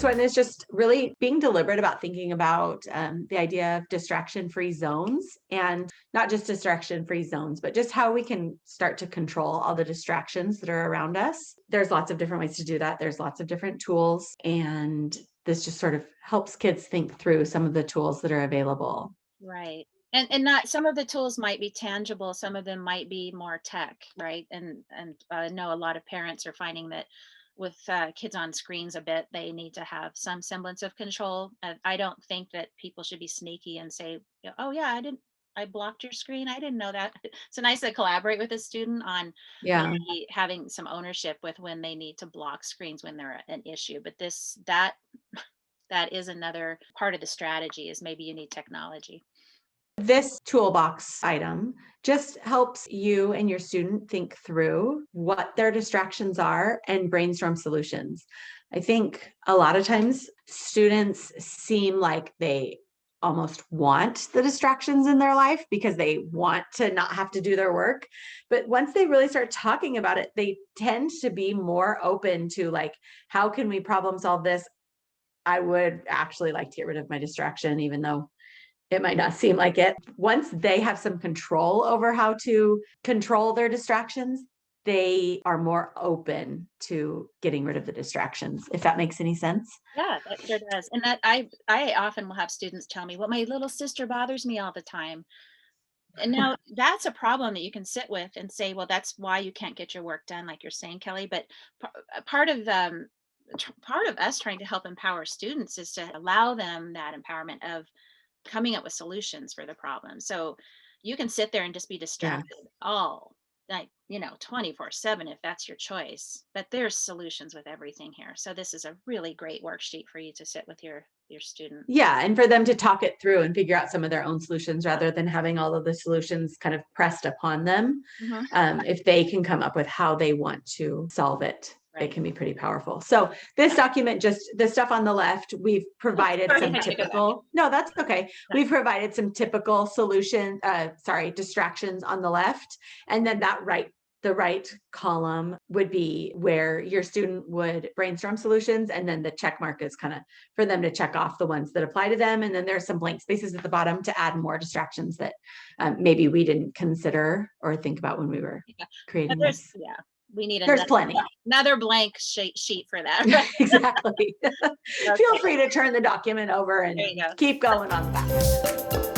next one is just really being deliberate about thinking about the idea of distraction-free zones, and not just distraction-free zones, but just how we can start to control all the distractions that are around us. There's lots of different ways to do that. There's lots of different tools, and this just sort of helps kids think through some of the tools that are available. Right. And not some of the tools might be tangible, some of them might be more tech, right? And I know a lot of parents are finding that with kids on screens a bit, they need to have some semblance of control. I don't think that people should be sneaky and say, "Oh yeah, I blocked your screen. I didn't know that." It's nice to collaborate with a student on Yeah. maybe having some ownership with when they need to block screens when they're an issue. But that is another part of the strategy is maybe you need technology. This toolbox item just helps you and your student think through what their distractions are and brainstorm solutions. I think a lot of times students seem like they almost want the distractions in their life because they want to not have to do their work. But once they really start talking about it, they tend to be more open to, like, how can we problem solve this? I would actually like to get rid of my distraction, even though it might not seem like it. Once they have some control over how to control their distractions, they are more open to getting rid of the distractions, if that makes any sense. Yeah, that sure does. And that I often will have students tell me, "Well, my little sister bothers me all the time." And now that's a problem that you can sit with and say, "Well, that's why you can't get your work done," like you're saying, Kelly. But part of part of us trying to help empower students is to allow them that empowerment of coming up with solutions for the problem. So you can sit there and just be Yeah. distracted all like 24/7 if that's your choice, but there's solutions with everything here. So this is a really great worksheet for you to sit with your student. Yeah. And for them to talk it through and figure out some of their own solutions rather than having all of the solutions kind of pressed upon them. Hmm. If they can come up with how they want to solve it, it Right. can be pretty powerful. So this document, just the stuff on the left, we've Oh, provided sorry, I some had to go back. typical, no, that's okay. We've provided some typical distractions on the left. And then the right column would be where your student would brainstorm solutions. And then the check mark is kind of for them to check off the ones that apply to them. And then there's some blank spaces at the bottom to add more distractions that maybe we didn't consider or think about when we were Yeah. But creating there's this. yeah, we need There's plenty. another blank sheet for that. Right? Exactly. Feel Okay, free to turn the document over there and you go. keep going on that.